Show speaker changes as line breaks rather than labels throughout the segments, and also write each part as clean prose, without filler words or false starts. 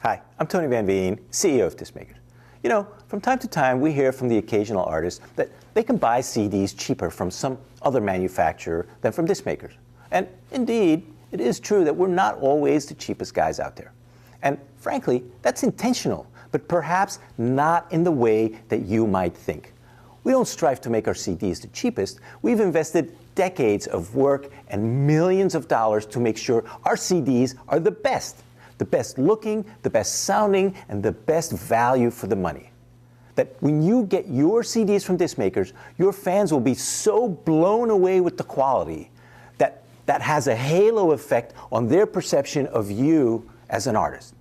Hi, I'm Tony van Veen, CEO of Discmakers. You know, from time to time we hear from the occasional artist that they can buy CDs cheaper from some other manufacturer than from Discmakers. And indeed, it is true that we're not always the cheapest guys out there. And frankly, that's intentional, but perhaps not in the way that you might think. We don't strive to make our CDs the cheapest. We've invested decades of work and millions of dollars to make sure our CDs are the best looking, the best sounding, and the best value for the money. That when you get your CDs from Discmakers, your fans will be so blown away with the quality that has a halo effect on their perception of you as an artist.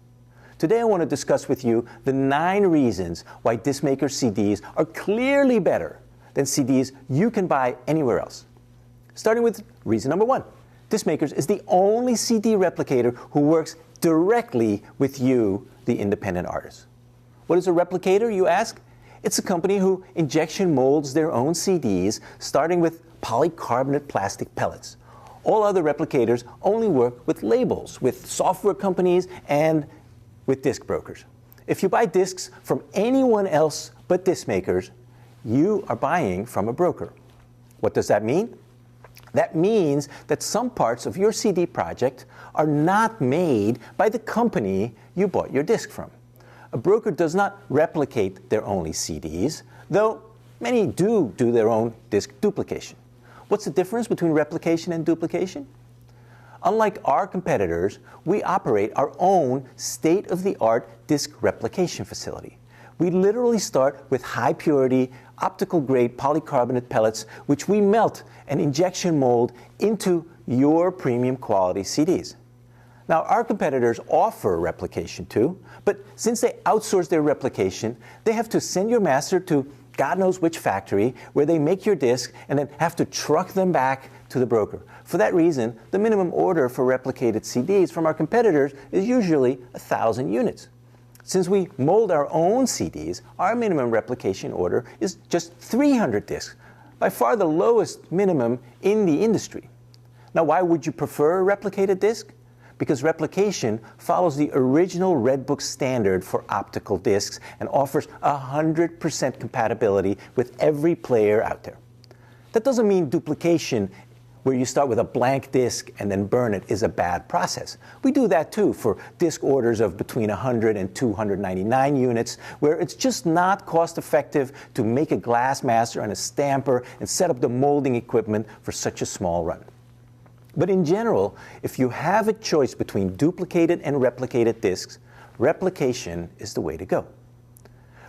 Today I want to discuss with you the 9 reasons why Discmakers CDs are clearly better than CDs you can buy anywhere else. Starting with reason number 1. Discmakers is the only CD replicator who works directly with you, the independent artist. What is a replicator, you ask? It's a company who injection molds their own CDs, starting with polycarbonate plastic pellets. All other replicators only work with labels, with software companies, and with disc brokers. If you buy discs from anyone else but Discmakers, you are buying from a broker. What does that mean? That means that some parts of your CD project are not made by the company you bought your disc from. A broker does not replicate their only CDs, though many do their own disc duplication. What's the difference between replication and duplication? Unlike our competitors, we operate our own state-of-the-art disc replication facility. We literally start with high-purity, optical-grade polycarbonate pellets, which we melt and injection mold into your premium quality CDs. Now, our competitors offer replication too, but since they outsource their replication, they have to send your master to God knows which factory where they make your disc and then have to truck them back to the broker. For that reason, the minimum order for replicated CDs from our competitors is usually 1,000 units. Since we mold our own CDs, our minimum replication order is just 300 discs, by far the lowest minimum in the industry. Now, why would you prefer a replicated disc? Because replication follows the original Red Book standard for optical discs and offers 100% compatibility with every player out there. That doesn't mean duplication, where you start with a blank disc and then burn it, is a bad process. We do that too for disc orders of between 100 and 299 units, where it's just not cost effective to make a glass master and a stamper and set up the molding equipment for such a small run. But in general, if you have a choice between duplicated and replicated discs, replication is the way to go.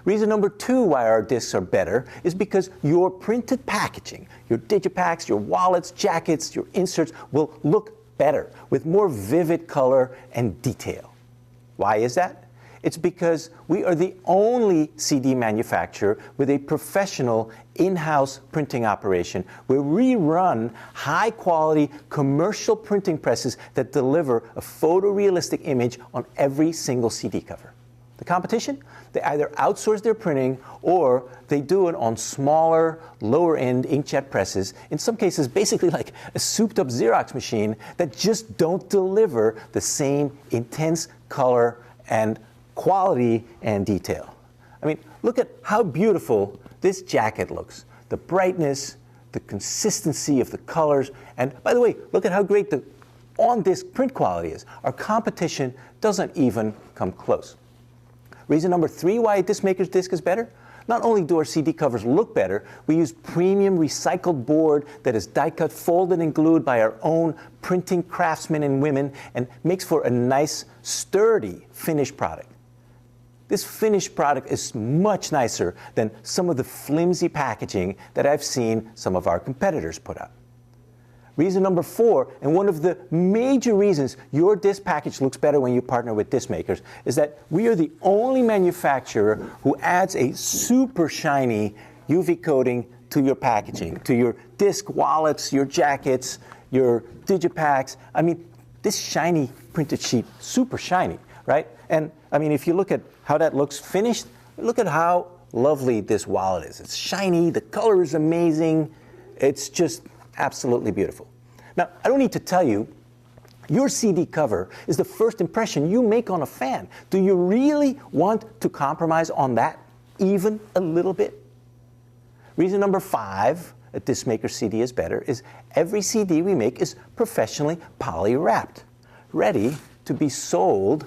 Reason number 2 why our discs are better is because your printed packaging, your digipacks, your wallets, jackets, your inserts will look better with more vivid color and detail. Why is that? It's because we are the only CD manufacturer with a professional in-house printing operation where we run high-quality commercial printing presses that deliver a photorealistic image on every single CD cover. The competition? They either outsource their printing or they do it on smaller, lower-end inkjet presses, in some cases basically like a souped-up Xerox machine that just don't deliver the same intense color and quality and detail. I mean, look at how beautiful this jacket looks. The brightness, the consistency of the colors, and by the way, look at how great the on-disc print quality is. Our competition doesn't even come close. Reason number 3 why a Discmakers disc is better? Not only do our CD covers look better, we use premium recycled board that is die-cut, folded, and glued by our own printing craftsmen and women and makes for a nice, sturdy finished product. This finished product is much nicer than some of the flimsy packaging that I've seen some of our competitors put out. Reason number 4, and one of the major reasons your disc package looks better when you partner with Discmakers, is that we are the only manufacturer who adds a super shiny UV coating to your packaging, to your disc wallets, your jackets, your digipacks. I mean, this shiny printed sheet, super shiny, right? And I mean, if you look at how that looks finished, look at how lovely this wallet is. It's shiny, the color is amazing, it's just absolutely beautiful. Now, I don't need to tell you Your CD cover is the first impression you make on a fan. Do you really want to compromise on that even a little bit? Reason number 5 that this maker's CD is better is every CD we make is professionally poly-wrapped, ready to be sold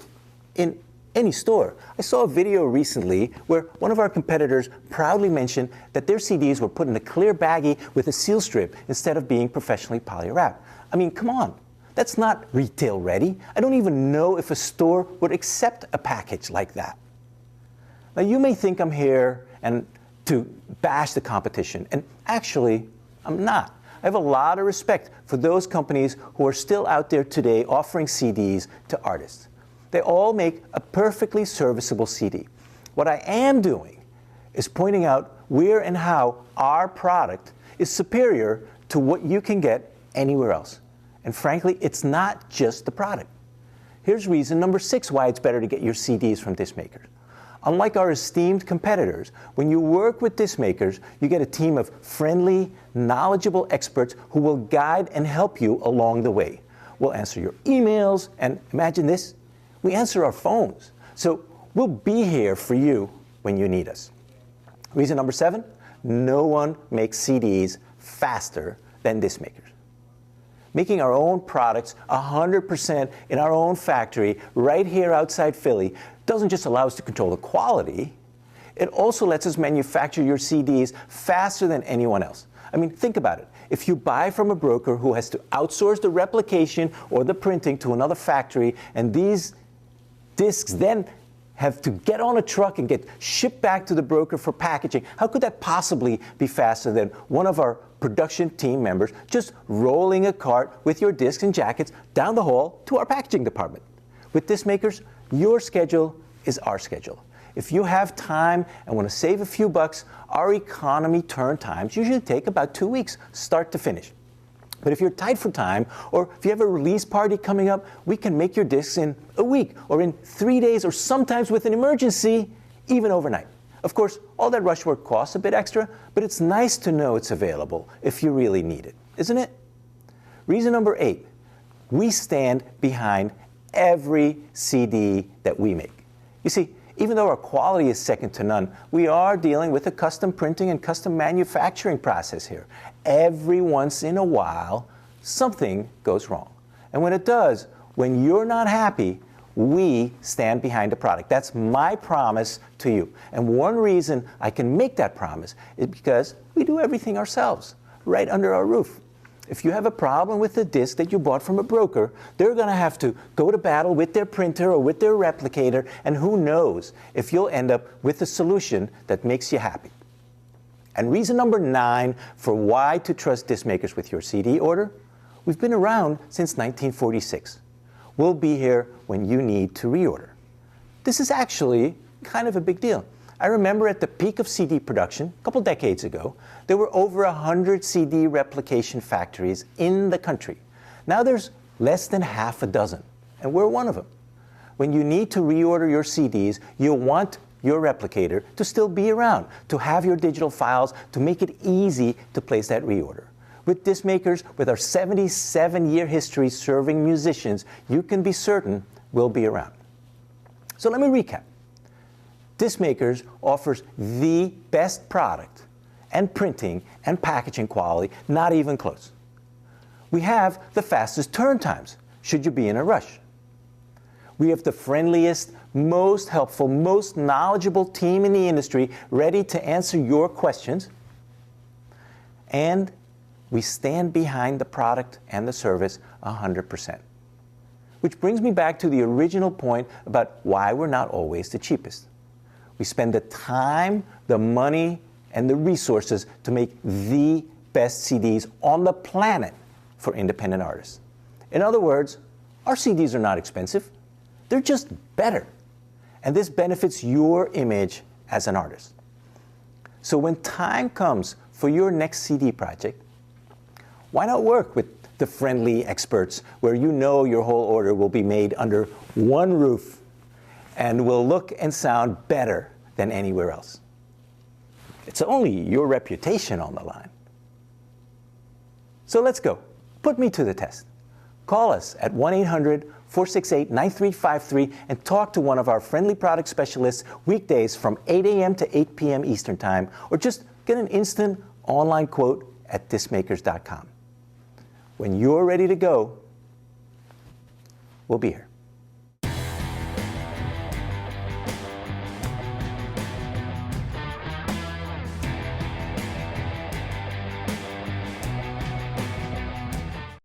in any store. I saw a video recently where one of our competitors proudly mentioned that their CDs were put in a clear baggie with a seal strip instead of being professionally poly-wrapped. I mean, come on. That's not retail ready. I don't even know if a store would accept a package like that. Now, you may think I'm here to bash the competition, and actually, I'm not. I have a lot of respect for those companies who are still out there today offering CDs to artists. They all make a perfectly serviceable CD. What I am doing is pointing out where and how our product is superior to what you can get anywhere else. And frankly, it's not just the product. Here's reason number 6 why it's better to get your CDs from disc makers. Unlike our esteemed competitors, when you work with disc makers, you get a team of friendly, knowledgeable experts who will guide and help you along the way. We'll answer your emails, and imagine this, we answer our phones. So we'll be here for you when you need us. Reason number 7, no one makes CDs faster than disc makers. Making our own products 100% in our own factory right here outside Philly doesn't just allow us to control the quality, it also lets us manufacture your CDs faster than anyone else. I mean, think about it. If you buy from a broker who has to outsource the replication or the printing to another factory, and these discs then have to get on a truck and get shipped back to the broker for packaging, how could that possibly be faster than one of our production team members just rolling a cart with your discs and jackets down the hall to our packaging department? With disc makers, your schedule is our schedule. If you have time and want to save a few bucks, our economy turn times usually take about 2 weeks, start to finish. But if you're tight for time, or if you have a release party coming up, we can make your discs in a week, or in 3 days, or sometimes with an emergency, even overnight. Of course, all that rush work costs a bit extra, but it's nice to know it's available if you really need it, isn't it? Reason number 8, we stand behind every CD that we make. You see, even though our quality is second to none, we are dealing with a custom printing and custom manufacturing process here. Every once in a while, something goes wrong. And when it does, when you're not happy, we stand behind the product. That's my promise to you. And one reason I can make that promise is because we do everything ourselves, right under our roof. If you have a problem with the disc that you bought from a broker, they're going to have to go to battle with their printer or with their replicator, and who knows if you'll end up with a solution that makes you happy. And reason number 9 for why to trust disc makers with your CD order, we've been around since 1946. We'll be here when you need to reorder. This is actually kind of a big deal. I remember at the peak of CD production, a couple decades ago, there were over 100 CD replication factories in the country. Now there's less than half a dozen, and we're one of them. When you need to reorder your CDs, you'll want your replicator to still be around, to have your digital files, to make it easy to place that reorder. With disc makers, with our 77-year history serving musicians, you can be certain we'll be around. So let me recap. Disc makers offers the best product and printing and packaging quality, not even close. We have the fastest turn times, should you be in a rush. We have the friendliest, most helpful, most knowledgeable team in the industry ready to answer your questions. And we stand behind the product and the service 100%. Which brings me back to the original point about why we're not always the cheapest. We spend the time, the money, and the resources to make the best CDs on the planet for independent artists. In other words, our CDs are not expensive. They're just better. And this benefits your image as an artist. So when time comes for your next CD project, why not work with the friendly experts where you know your whole order will be made under one roof and will look and sound better than anywhere else? It's only your reputation on the line. So let's go. Put me to the test. Call us at 1-800-468-9353 and talk to one of our friendly product specialists weekdays from 8 a.m. to 8 p.m. Eastern Time, or just get an instant online quote at thismakers.com. When you're ready to go, we'll be here.